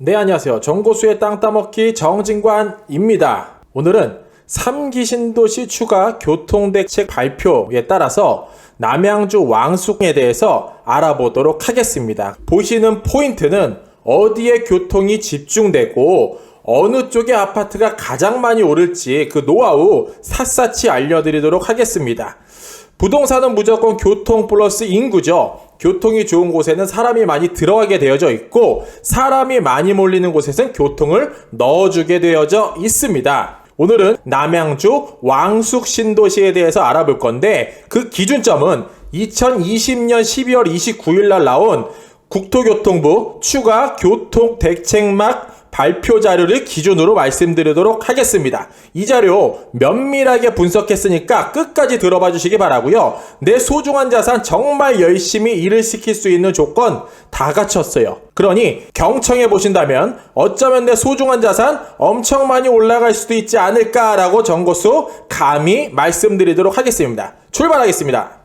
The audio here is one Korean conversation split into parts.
네, 안녕하세요. 정고수의 땅 따먹기 정진관입니다. 오늘은 3기 신도시 추가 교통대책 발표에 따라서 남양주 왕숙에 대해서 알아보도록 하겠습니다. 보시는 포인트는 어디에 교통이 집중되고 어느 쪽의 아파트가 가장 많이 오를지 그 노하우 샅샅이 알려드리도록 하겠습니다. 부동산은 무조건 교통 플러스 인구죠. 교통이 좋은 곳에는 사람이 많이 들어가게 되어져 있고 사람이 많이 몰리는 곳에서는 교통을 넣어주게 되어져 있습니다. 오늘은 남양주 왕숙 신도시에 대해서 알아볼 건데 그 기준점은 2020년 12월 29일 날 나온 국토교통부 추가 교통대책막 발표 자료를 기준으로 말씀드리도록 하겠습니다. 이 자료 면밀하게 분석했으니까 끝까지 들어봐 주시기 바라고요. 내 소중한 자산 정말 열심히 일을 시킬 수 있는 조건 다 갖췄어요. 그러니 경청해 보신다면 어쩌면 내 소중한 자산 엄청 많이 올라갈 수도 있지 않을까라고 정고수 감히 말씀드리도록 하겠습니다. 출발하겠습니다.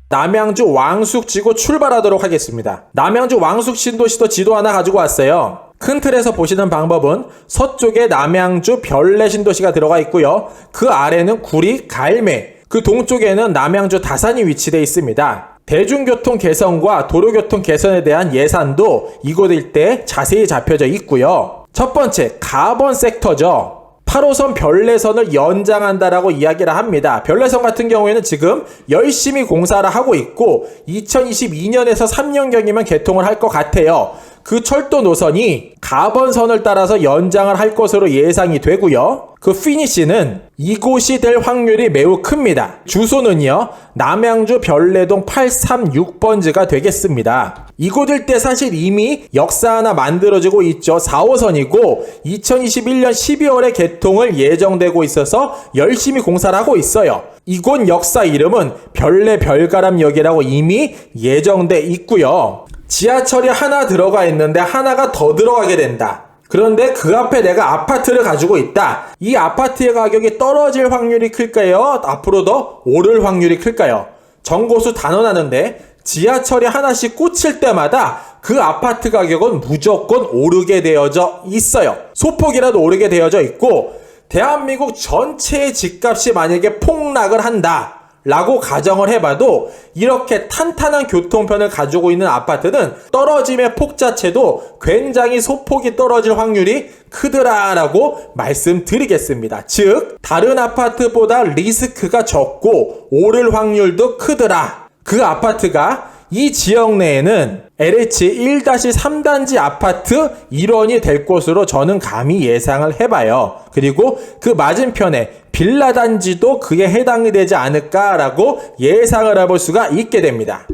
남양주 왕숙지구 출발하도록 하겠습니다. 남양주 왕숙 신도시도 지도 하나 가지고 왔어요. 큰 틀에서 보시는 방법은 서쪽에 남양주 별내 신도시가 들어가 있고요. 그 아래는 구리 갈매, 그 동쪽에는 남양주 다산이 위치되어 있습니다. 대중교통 개선과 도로교통 개선에 대한 예산도 이곳 일대 자세히 잡혀져 있고요. 첫 번째, 가번 섹터죠. 8호선 별내선을 연장한다라고 이야기를 합니다. 별내선 같은 경우에는 지금 열심히 공사를 하고 있고 2022년에서 3년경이면 개통을 할 것 같아요. 그 철도 노선이 가번선을 따라서 연장을 할 것으로 예상이 되고요. 그 피니시는 이곳이 될 확률이 매우 큽니다. 주소는요, 남양주 별내동 836번지가 되겠습니다. 이곳 일대 사실 이미 역사 하나 만들어지고 있죠. 4호선이고 2021년 12월에 개통을 예정되고 있어서 열심히 공사를 하고 있어요. 이곳 역사 이름은 별내 별가람역이라고 이미 예정돼 있고요. 지하철이 하나 들어가 있는데 하나가 더 들어가게 된다. 그런데 그 앞에 내가 아파트를 가지고 있다. 이 아파트의 가격이 떨어질 확률이 클까요? 앞으로 더 오를 확률이 클까요? 정고수 단언하는데 지하철이 하나씩 꽂힐 때마다 그 아파트 가격은 무조건 오르게 되어져 있어요. 소폭이라도 오르게 되어져 있고 대한민국 전체의 집값이 만약에 폭락을 한다 라고 가정을 해봐도 이렇게 탄탄한 교통편을 가지고 있는 아파트는 떨어짐의 폭 자체도 굉장히 소폭이 떨어질 확률이 크더라라고 말씀드리겠습니다. 즉 다른 아파트보다 리스크가 적고 오를 확률도 크더라. 그 아파트가 이 지역 내에는 LH 1-3단지 아파트 일원이 될 것으로 저는 감히 예상을 해봐요. 그리고 그 맞은편에 빌라 단지도 그에 해당이 되지 않을까라고 예상을 해볼 수가 있게 됩니다.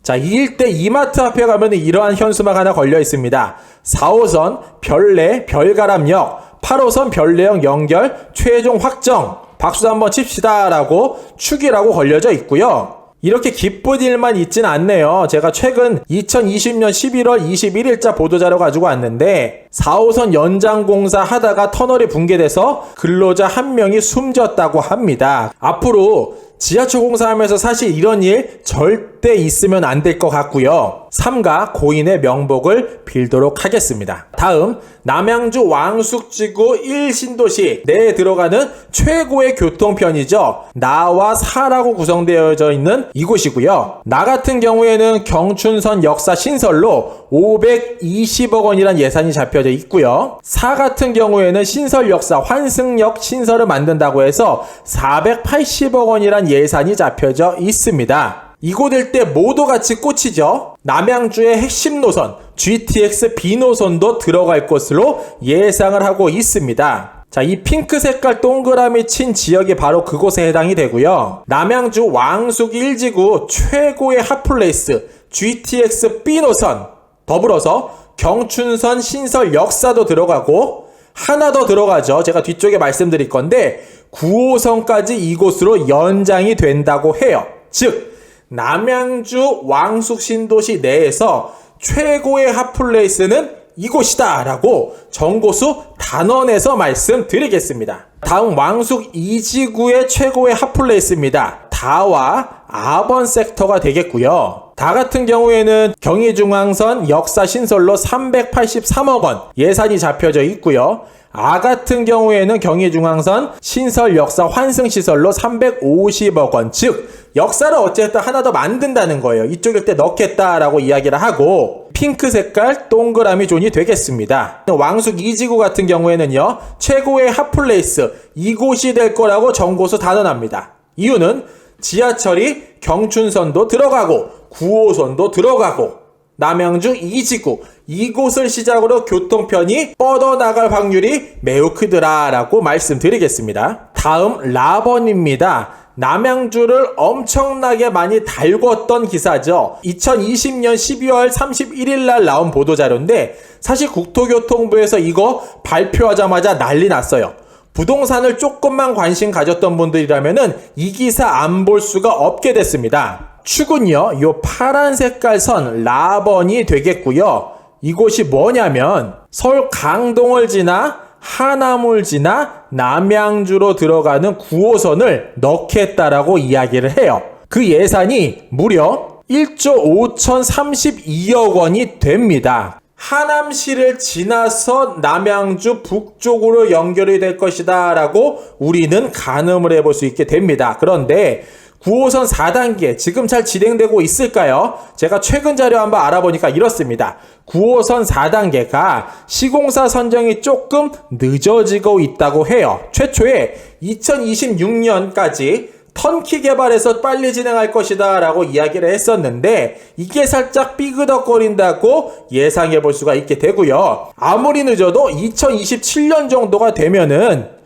자, 이 일대 이마트 앞에 가면 이러한 현수막 하나 걸려 있습니다. 4호선 별내 별가람역, 8호선 별내역 연결 최종 확정, 박수 한번 칩시다 라고 축이라고 걸려져 있고요. 이렇게 기쁜 일만 있진 않네요. 제가 최근 2020년 11월 21일자 보도자료 가지고 왔는데 4호선 연장 공사 하다가 터널이 붕괴돼서 근로자 한 명이 숨졌다고 합니다. 앞으로 지하철 공사하면서 사실 이런 일 절대 있으면 안 될 것 같고요. 삼가 고인의 명복을 빌도록 하겠습니다. 다음 남양주 왕숙지구 1신도시 내에 들어가는 최고의 교통편이죠. 나와 사라고 구성되어져 있는 이곳이고요. 나 같은 경우에는 경춘선 역사 신설로 520억 원이란 예산이 잡혀져 있고요. 사 같은 경우에는 신설 역사 환승역 신설을 만든다고 해서 480억 원이란 예산이 잡혀져 있습니다. 이곳 일대 모두 같이 꽂히죠. 남양주의 핵심 노선 GTX B노선도 들어갈 것으로 예상을 하고 있습니다. 자, 이 핑크 색깔 동그라미 친 지역이 바로 그곳에 해당이 되고요. 남양주 왕숙 1지구 최고의 핫플레이스 GTX B노선 더불어서 경춘선 신설 역사도 들어가고 하나 더 들어가죠. 제가 뒤쪽에 말씀드릴 건데 9호선까지 이곳으로 연장이 된다고 해요. 즉 남양주 왕숙 신도시 내에서 최고의 핫플레이스는 이곳이다 라고 정고수 단언해서 말씀드리겠습니다. 다음 왕숙 2지구의 최고의 핫플레이스입니다. 다와 아번 섹터가 되겠고요. 다 같은 경우에는 경의중앙선 역사 신설로 383억 원 예산이 잡혀져 있고요. 아 같은 경우에는 경의중앙선 신설 역사 환승시설로 350억 원, 즉 역사를 어쨌든 하나 더 만든다는 거예요. 이쪽 일대 넣겠다라고 이야기를 하고 핑크 색깔 동그라미 존이 되겠습니다. 왕숙 2지구 같은 경우에는요, 최고의 핫플레이스 이곳이 될 거라고 정고수 단언합니다. 이유는 지하철이 경춘선도 들어가고 9호선도 들어가고 남양주 2지구 이곳을 시작으로 교통편이 뻗어나갈 확률이 매우 크더라라고 말씀드리겠습니다. 다음 라번입니다. 남양주를 엄청나게 많이 달궜던 기사죠. 2020년 12월 31일 날 나온 보도자료인데 사실 국토교통부에서 이거 발표하자마자 난리 났어요. 부동산을 조금만 관심 가졌던 분들이라면은 이 기사 안 볼 수가 없게 됐습니다. 축은요, 요 파란 색깔 선 라번이 되겠고요. 이곳이 뭐냐면 서울 강동을 지나 하남을 지나 남양주로 들어가는 9호선을 넣겠다라고 이야기를 해요. 그 예산이 무려 1조 5,032억 원이 됩니다. 하남시를 지나서 남양주 북쪽으로 연결이 될 것이다 라고 우리는 가늠을 해볼 수 있게 됩니다. 그런데 9호선 4단계 지금 잘 진행되고 있을까요? 제가 최근 자료 한번 알아보니까 이렇습니다. 9호선 4단계가 시공사 선정이 조금 늦어지고 있다고 해요. 최초에 2026년까지 턴키 개발해서 빨리 진행할 것이다 라고 이야기를 했었는데 이게 살짝 삐그덕거린다고 예상해 볼 수가 있게 되고요. 아무리 늦어도 2027년 정도가 되면은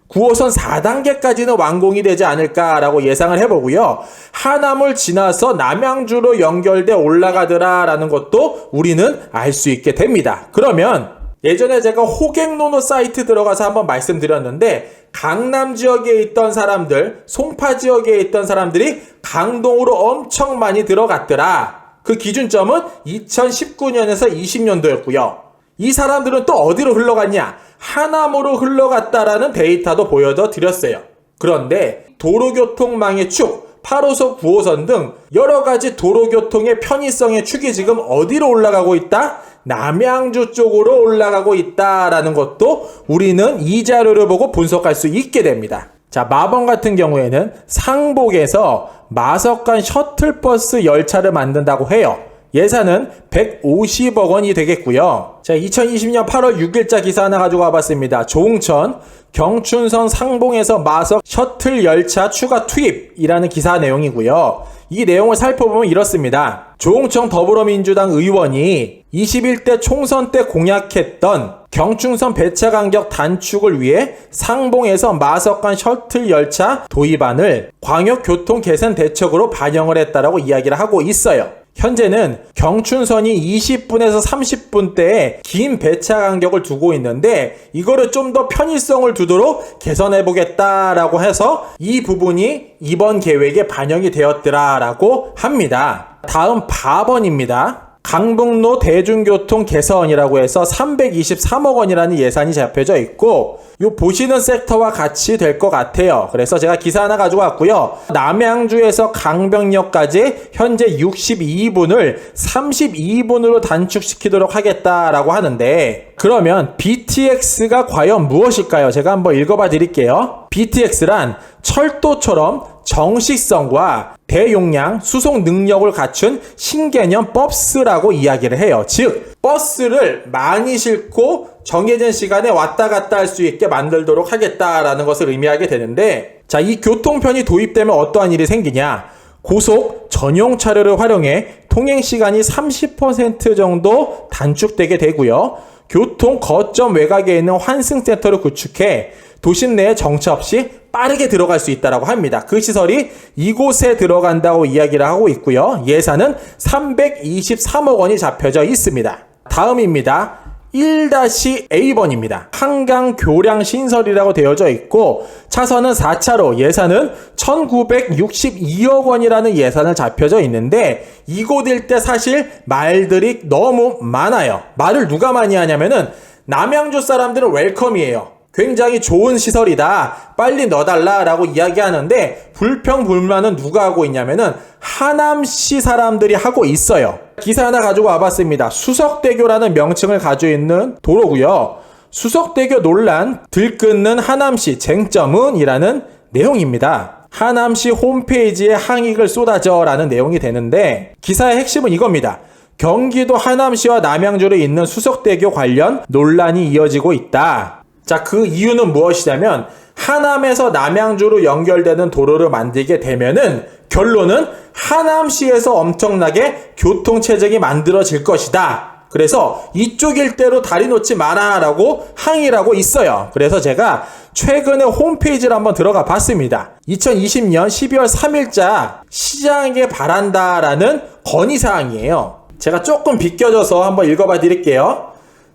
9호선 4단계까지는 완공이 되지 않을까라고 예상을 해보고요. 하남을 지나서 남양주로 연결돼 올라가더라 라는 것도 우리는 알 수 있게 됩니다. 그러면 예전에 제가 호갱노노 사이트 들어가서 한번 말씀드렸는데 강남 지역에 있던 사람들, 송파 지역에 있던 사람들이 강동으로 엄청 많이 들어갔더라. 그 기준점은 2019년에서 20년도였고요. 이 사람들은 또 어디로 흘러갔냐? 하남으로 흘러갔다라는 데이터도 보여드 드렸어요. 그런데 도로교통망의 축, 8호선, 9호선 등 여러가지 도로교통의 편의성의 축이 지금 어디로 올라가고 있다? 남양주 쪽으로 올라가고 있다라는 것도 우리는 이 자료를 보고 분석할 수 있게 됩니다. 자, 마번 같은 경우에는 상복에서 마석간 셔틀버스 열차를 만든다고 해요. 예산은 150억 원이 되겠고요. 자, 2020년 8월 6일자 기사 하나 가지고 와봤습니다. 조응천 경춘선 상봉에서 마석 셔틀 열차 추가 투입이라는 기사 내용이고요. 이 내용을 살펴보면 이렇습니다. 조응천 더불어민주당 의원이 21대 총선 때 공약했던 경춘선 배차 간격 단축을 위해 상봉에서 마석간 셔틀 열차 도입안을 광역교통 개선 대책으로 반영을 했다라고 이야기를 하고 있어요. 현재는 경춘선이 20분에서 30분대에 긴 배차 간격을 두고 있는데 이거를 좀 더 편의성을 두도록 개선해보겠다라고 해서 이 부분이 이번 계획에 반영이 되었더라라고 합니다. 다음 바번입니다. 강북로 대중교통 개선이라고 해서 323억 원이라는 예산이 잡혀져 있고 요 보시는 섹터와 같이 될 것 같아요. 그래서 제가 기사 하나 가지고 왔고요. 남양주에서 강병역까지 현재 62분을 32분으로 단축시키도록 하겠다라고 하는데 그러면 BTX가 과연 무엇일까요? 제가 한번 읽어봐 드릴게요. BTX란 철도처럼 정식성과 대용량 수송 능력을 갖춘 신개념 버스라고 이야기를 해요. 즉 버스를 많이 싣고 정해진 시간에 왔다 갔다 할 수 있게 만들도록 하겠다라는 것을 의미하게 되는데 자, 이 교통편이 도입되면 어떠한 일이 생기냐? 고속 전용 차량을 활용해 통행 시간이 30% 정도 단축되게 되고요. 교통 거점 외곽에 있는 환승센터를 구축해 도심 내에 정차 없이 빠르게 들어갈 수 있다고 합니다. 그 시설이 이곳에 들어간다고 이야기를 하고 있고요. 예산은 323억 원이 잡혀져 있습니다. 다음입니다. 1-A번입니다. 한강 교량 신설이라고 되어져 있고 차선은 4차로, 예산은 1962억 원이라는 예산을 잡혀져 있는데 이곳 일대 사실 말들이 너무 많아요. 말을 누가 많이 하냐면은 남양주 사람들은 웰컴이에요. 굉장히 좋은 시설이다, 빨리 넣어달라 라고 이야기하는데 불평불만은 누가 하고 있냐면은 하남시 사람들이 하고 있어요. 기사 하나 가지고 와봤습니다. 수석대교라는 명칭을 가지고 있는 도로고요. 수석대교 논란 들끓는 하남시 쟁점은 이라는 내용입니다. 하남시 홈페이지에 항의글 쏟아져 라는 내용이 되는데 기사의 핵심은 이겁니다. 경기도 하남시와 남양주를 잇는 수석대교 관련 논란이 이어지고 있다. 자, 그 이유는 무엇이냐면 하남에서 남양주로 연결되는 도로를 만들게 되면은 결론은 하남시에서 엄청나게 교통체증이 만들어질 것이다. 그래서 이쪽 일대로 다리 놓지 마라 라고 항의를 하고 있어요. 그래서 제가 최근에 홈페이지를 한번 들어가 봤습니다. 2020년 12월 3일자 시장에게 바란다라는 건의사항이에요. 제가 조금 비껴져서 한번 읽어봐 드릴게요.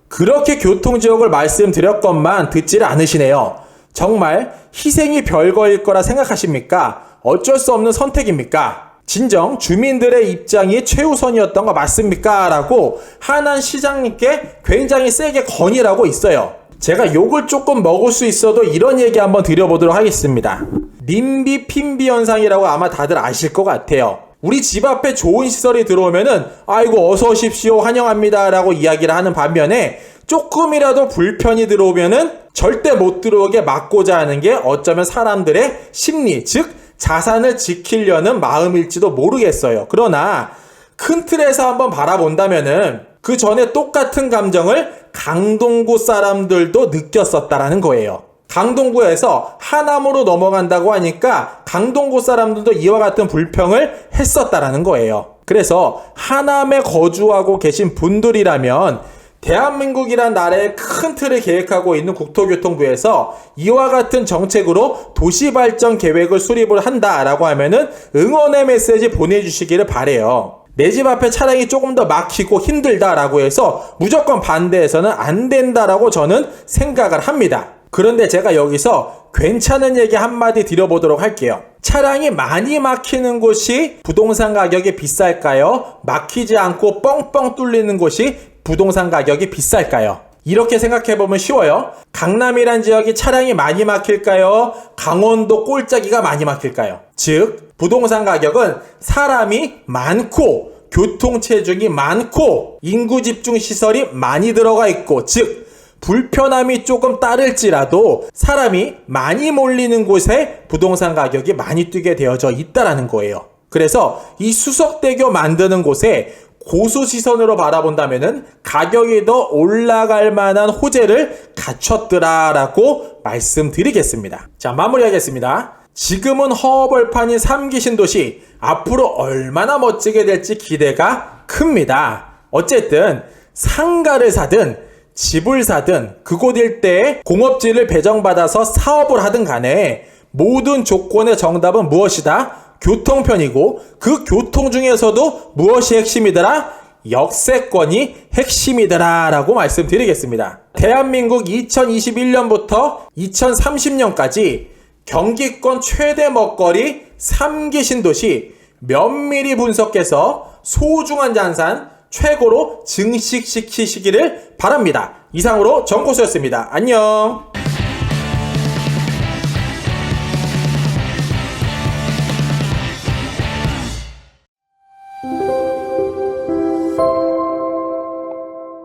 그렇게 교통지역을 말씀드렸건만 듣지를 않으시네요. 정말 희생이 별거일 거라 생각하십니까? 어쩔 수 없는 선택입니까? 진정 주민들의 입장이 최우선이었던 거 맞습니까? 라고 하남 시장님께 굉장히 세게 건의를 하고 있어요. 제가 욕을 조금 먹을 수 있어도 이런 얘기 한번 드려보도록 하겠습니다. 님비 핀비 현상이라고 아마 다들 아실 것 같아요. 우리 집 앞에 좋은 시설이 들어오면은 아이고 어서 오십시오 환영합니다 라고 이야기를 하는 반면에 조금이라도 불편이 들어오면은 절대 못 들어오게 막고자 하는 게 어쩌면 사람들의 심리, 즉 자산을 지키려는 마음일지도 모르겠어요. 그러나 큰 틀에서 한번 바라본다면은 그 전에 똑같은 감정을 강동구 사람들도 느꼈었다라는 거예요. 강동구에서 하남으로 넘어간다고 하니까 강동구 사람들도 이와 같은 불평을 했었다라는 거예요. 그래서 하남에 거주하고 계신 분들이라면 대한민국이란 나라의 큰 틀을 계획하고 있는 국토교통부에서 이와 같은 정책으로 도시발전 계획을 수립을 한다라고 하면은 응원의 메시지 보내주시기를 바래요. 내 집 앞에 차량이 조금 더 막히고 힘들다라고 해서 무조건 반대해서는 안 된다라고 저는 생각을 합니다. 그런데 제가 여기서 괜찮은 얘기 한마디 드려보도록 할게요. 차량이 많이 막히는 곳이 부동산 가격이 비쌀까요? 막히지 않고 뻥뻥 뚫리는 곳이 부동산 가격이 비쌀까요? 이렇게 생각해보면 쉬워요. 강남이란 지역이 차량이 많이 막힐까요? 강원도 꼴짜기가 많이 막힐까요? 즉 부동산 가격은 사람이 많고 교통체증이 많고 인구 집중 시설이 많이 들어가 있고 즉 불편함이 조금 따를지라도 사람이 많이 몰리는 곳에 부동산 가격이 많이 뛰게 되어져 있다라는 거예요. 그래서 이 수석대교 만드는 곳에 고수 시선으로 바라본다면은 가격이 더 올라갈 만한 호재를 갖췄더라라고 말씀드리겠습니다. 자, 마무리하겠습니다. 지금은 허허벌판인 3기 신도시 앞으로 얼마나 멋지게 될지 기대가 큽니다. 어쨌든 상가를 사든 집을 사든 그곳 일대에 공업지를 배정받아서 사업을 하든 간에 모든 조건의 정답은 무엇이다? 교통편이고 그 교통 중에서도 무엇이 핵심이더라? 역세권이 핵심이더라 라고 말씀드리겠습니다. 대한민국 2021년부터 2030년까지 경기권 최대 먹거리 3기 신도시 면밀히 분석해서 소중한 자산 최고로 증식시키시기를 바랍니다. 이상으로 정코수였습니다. 안녕.